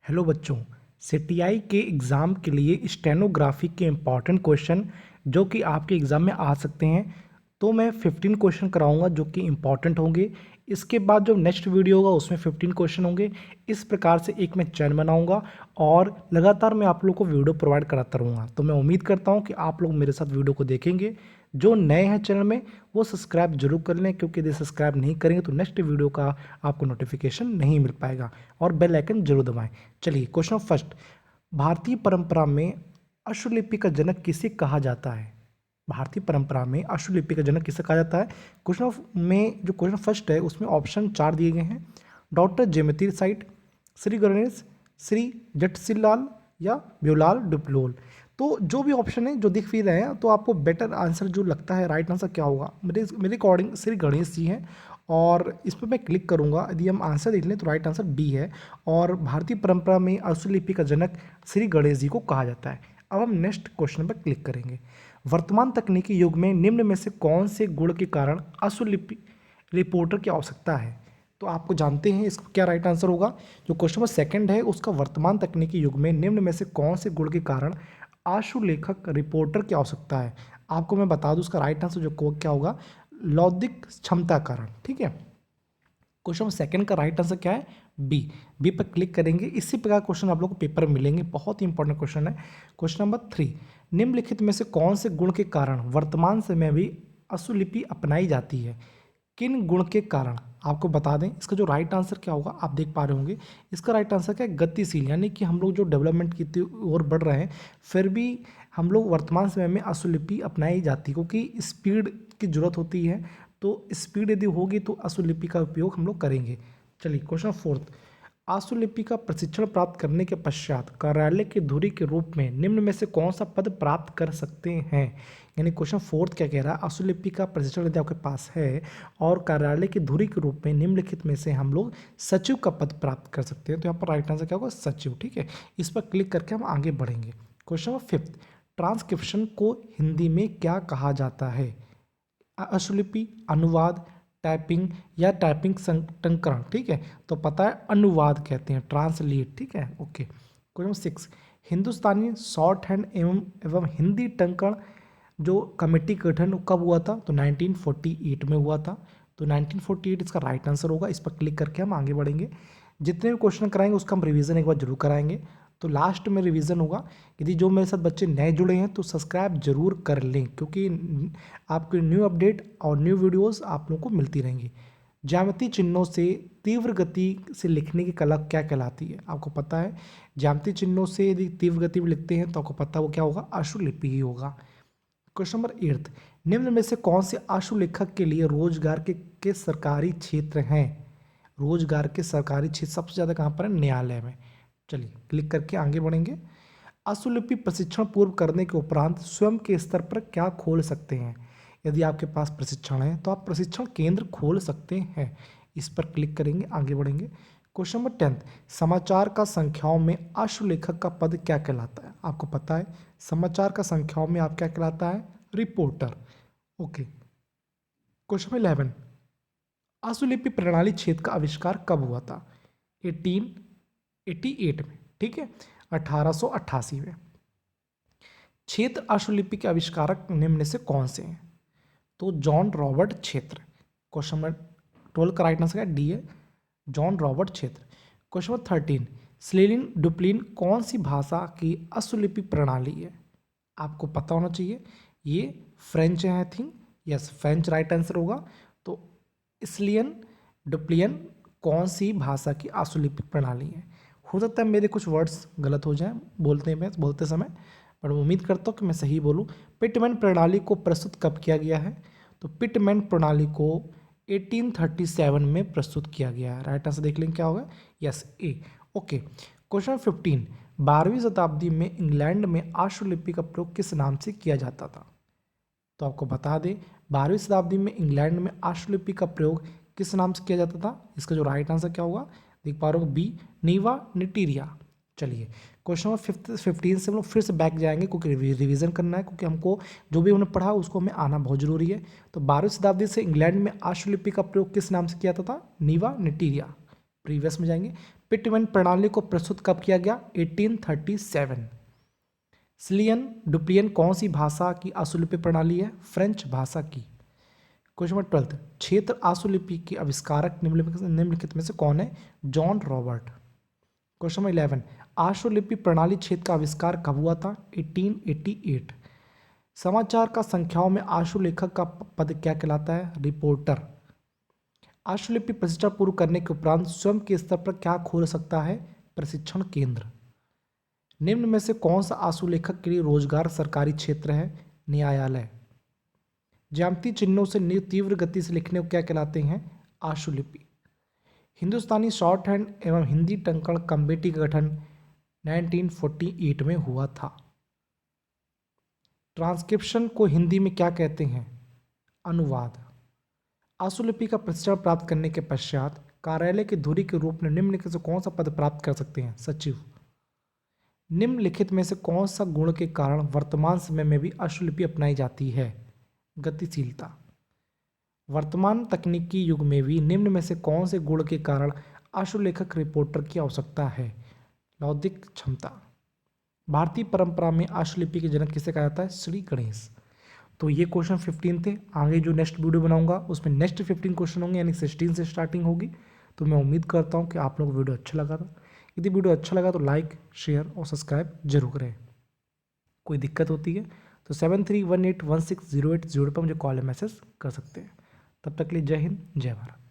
Hello बच्चों, CTI के exam के लिए स्टेनोग्राफी के इम्पॉर्टेंट क्वेश्चन जो कि आपके एग्ज़ाम में आ सकते हैं, तो मैं 15 क्वेश्चन कराऊंगा जो कि इम्पॉर्टेंट होंगे। इसके बाद जो नेक्स्ट वीडियो होगा उसमें 15 क्वेश्चन होंगे। इस प्रकार से एक मैं चैनल बनाऊंगा और लगातार मैं आप लोगों को वीडियो प्रोवाइड कराता रहूँगा। तो मैं उम्मीद करता हूँ कि आप लोग मेरे साथ वीडियो को देखेंगे। जो नए हैं चैनल में वो सब्सक्राइब जरूर कर लें, क्योंकि यदि सब्सक्राइब नहीं करेंगे तो नेक्स्ट वीडियो का आपको नोटिफिकेशन नहीं मिल पाएगा। और बेल आइकन जरूर दबाएं। चलिए क्वेश्चन फर्स्ट, भारतीय परंपरा में अश्वलिपि का जनक किसे कहा जाता है? भारतीय परंपरा में अश्वलिपि का जनक किसे कहा जाता है? क्वेश्चन में जो क्वेश्चन फर्स्ट है उसमें ऑप्शन 4 दिए गए हैं। डॉक्टर जेमेतिर साइट, श्री गणेश, श्री जटसिलाल या ब्यूलाल डुपलोल। तो जो भी ऑप्शन है जो दिख भी रहे हैं, तो आपको बेटर आंसर जो लगता है, राइट आंसर क्या होगा? मेरे अकॉर्डिंग श्री गणेश जी हैं और इस पर मैं क्लिक करूंगा। यदि हम आंसर देख लें तो राइट आंसर बी है और भारतीय परंपरा में अश्वलिपि का जनक श्री गणेश जी को कहा जाता है। अब हम नेक्स्ट क्वेश्चन पर क्लिक करेंगे। वर्तमान तकनीकी युग में निम्न में से कौन से गुण के कारण अश्वलिपि रिपोर्टर की आवश्यकता है? तो आपको जानते हैं इसका क्या राइट आंसर होगा। जो क्वेश्चन नंबर सेकंड है उसका, वर्तमान तकनीकी युग में निम्न में से कौन से गुण के कारण आशुलेखक रिपोर्टर की आवश्यकता है? आपको मैं बता दूं उसका राइट आंसर जो क्या होगा, लौकिक क्षमता कारण। ठीक है, क्वेश्चन नंबर सेकंड का राइट आंसर क्या है? बी पर क्लिक करेंगे। इसी प्रकार क्वेश्चन आप लोग को पेपर में मिलेंगे, बहुत ही इंपॉर्टेंट क्वेश्चन है। क्वेश्चन नंबर 3, निम्नलिखित में से कौन से गुण के कारण वर्तमान समय में भी अश्वलिपि अपनाई जाती है? किन गुण के कारण? आपको बता दें इसका जो राइट आंसर क्या होगा, आप देख पा रहे होंगे इसका राइट आंसर क्या है, गतिशील। यानी कि हम लोग जो डेवलपमेंट की ओर बढ़ रहे हैं, फिर भी हम लोग वर्तमान समय में अश्वलिपि अपनाई जाती है, क्योंकि स्पीड की जरूरत होती है। तो स्पीड यदि होगी तो अश्वलिपि का उपयोग हम लोग करेंगे। चलिए क्वेश्चन फोर्थ, अश्वलिपि का प्रशिक्षण प्राप्त करने के पश्चात कार्यालय की धुरी के रूप में निम्न में से कौन सा पद प्राप्त कर सकते हैं? यानी क्वेश्चन फोर्थ क्या कह रहा है, अश्वलिपि का प्रशिक्षण यदि आपके पास है और कार्यालय की धुरी के रूप में निम्नलिखित में से हम लोग सचिव का पद प्राप्त कर सकते हैं। तो यहाँ पर राइट आंसर क्या होगा, सचिव। ठीक है, इस पर क्लिक करके हम आगे बढ़ेंगे। क्वेश्चन नंबर फिफ्थ, ट्रांसक्रिप्शन को हिंदी में क्या कहा जाता है? अश्वलिपि, अनुवाद, टाइपिंग या टाइपिंग संकलन। ठीक है, तो पता है अनुवाद कहते हैं, ट्रांसलेट। ठीक है, ओके। क्वेश्चन 6, हिंदुस्तानी शॉर्ट हैंड एवं हिंदी टंकण जो कमेटी का गठन कब हुआ था? तो 1948 में हुआ था। तो 1948 इसका राइट आंसर होगा। इस पर क्लिक करके हम आगे बढ़ेंगे। जितने भी क्वेश्चन कराएंगे उसका हम रिवीजन एक बार जरूर कराएंगे। तो लास्ट में रिवीजन होगा। यदि जो मेरे साथ बच्चे नए जुड़े हैं तो सब्सक्राइब जरूर कर लें, क्योंकि आपके न्यू अपडेट और न्यू वीडियोस आप लोगों को मिलती रहेंगी। ज्यामितीय चिन्हों से तीव्र गति से लिखने की कला क्या कहलाती है? आपको पता है ज्यामितीय चिन्हों से यदि तीव्र गति में लिखते हैं तो आपको पता है वो क्या होगा, अश्वलिपि ही होगा। क्वेश्चन नंबर 8, निम्न में से कौन से आशुलेखक के लिए रोजगार के सरकारी क्षेत्र हैं? रोजगार के सरकारी क्षेत्र सबसे ज्यादा कहाँ पर है? न्यायालय में। चलिए क्लिक करके आगे बढ़ेंगे। अश्वलिपि प्रशिक्षण पूर्व करने के उपरांत स्वयं के स्तर पर क्या खोल सकते हैं? यदि आपके पास प्रशिक्षण है तो आप प्रशिक्षण केंद्र खोल सकते हैं। इस पर क्लिक करेंगे, आगे बढ़ेंगे। क्वेश्चन नंबर 10, समाचार का संख्याओं में अश्वलेखक का पद क्या कहलाता है? आपको पता है समाचार का संख्याओं में आप क्या कहलाता है? रिपोर्टर। ओके। क्वेश्चन नंबर 11, अश्वलिपि प्रणाली क्षेत्र का आविष्कार कब हुआ था? 1888 में। ठीक है, 1888 में। क्षेत्र अश्वलिपि के आविष्कारक निम्न में से कौन से हैं? तो जॉन रॉबर्ट क्षेत्र। क्वेश्चन नंबर 12 का राइट आंसर डी है, जॉन रॉबर्ट क्षेत्र। क्वेश्चन नंबर 13, स्लेलिन डुप्लिन कौन सी भाषा की अश्वलिपि प्रणाली है? आपको पता होना चाहिए, ये फ्रेंच है I think. Yes, French right answer होगा। तो स्लियन डुप्लियन कौन सी भाषा की अश्वलिपि प्रणाली है? हो सकता है मेरे कुछ वर्ड्स गलत हो जाएं बोलते समय, पर उम्मीद करता हूँ कि मैं सही बोलूँ। पिटमैन प्रणाली को प्रस्तुत कब किया गया है? तो पिटमैन प्रणाली को 1837 में प्रस्तुत किया गया है। राइट आंसर देख लेंगे क्या होगा, यस ए। ओके। क्वेश्चन 15, 12वीं शताब्दी में इंग्लैंड में अश्वलिपि का प्रयोग किस नाम से किया जाता था? तो आपको बता दें 12वीं शताब्दी में इंग्लैंड में अश्वलिपि का प्रयोग किस नाम से किया जाता था? इसका जो राइट आंसर क्या होगा, देख पा रहे हो, बी, नीवा निटीरिया। चलिए क्वेश्चन नंबर 15 से हम लोग फिर से बैक जाएंगे, क्योंकि रिवीजन करना है, क्योंकि हमको जो भी उन्होंने पढ़ा उसको हमें आना बहुत जरूरी है। तो 12वीं शताब्दी से इंग्लैंड में अश्वलिपि का प्रयोग किस नाम से किया जाता था? नीवा निटीरिया। प्रीवियस में जाएंगे, पिटमैन प्रणाली को प्रस्तुत कब किया गया? 1837। सिलियन डुप्लियन कौन सी भाषा की आशुलिपि प्रणाली है? फ्रेंच भाषा की। क्वेश्चन नंबर 12, क्षेत्र आशुलिपि के आविष्कारक निम्नलिखित में से कौन है? John Robert. क्वेश्चन नंबर 11, आशुलिपि प्रणाली क्षेत्र का आविष्कार कब हुआ था? 1888। समाचार का संख्याओं में आशुलेखक का पद क्या कहलाता है? रिपोर्टर। आशुलिपि प्रशिक्षण पूर्ण करने के उपरांत स्वयं के स्तर पर क्या खोल सकता है? प्रशिक्षण केंद्र। निम्न में से कौन सा आशुलेखक के लिए रोजगार सरकारी क्षेत्र है? न्यायालय। ज्यामितीय चिन्हों से तीव्र गति से लिखने को क्या कहलाते हैं? आशुलिपि। हिंदुस्तानी शॉर्ट हैंड एवं हिंदी टंकण कमेटी का गठन 1948 में हुआ था। ट्रांसक्रिप्शन को हिंदी में क्या कहते हैं? अनुवाद। आशुलिपि का प्रशिक्षण प्राप्त करने के पश्चात कार्यालय की धुरी के रूप में निम्नलिखित से कौन सा पद प्राप्त कर सकते हैं? सचिव। निम्नलिखित में से कौन सा गुण के कारण वर्तमान समय में भी आशुलिपि अपनाई जाती है? गतिशीलता। वर्तमान तकनीकी युग में भी निम्न में से कौन से गुण के कारण आशुलेखक रिपोर्टर की आवश्यकता है? बौद्धिक क्षमता। भारतीय परंपरा में आशुलिपि के जनक किसे कहा जाता है? श्री गणेश। तो ये क्वेश्चन 15 थे। आगे जो नेक्स्ट वीडियो बनाऊंगा उसमें नेक्स्ट 15 क्वेश्चन होंगे, यानी 16 से स्टार्टिंग होगी। तो मैं उम्मीद करता हूँ कि आप लोगों को वीडियो अच्छा लगा था। यदि वीडियो अच्छा लगा तो लाइक, शेयर और सब्सक्राइब जरूर करें। कोई दिक्कत होती है तो 73181608 पर मुझे कॉल या मैसेज कर सकते हैं। तब तक के लिए जय हिंद, जय भारत।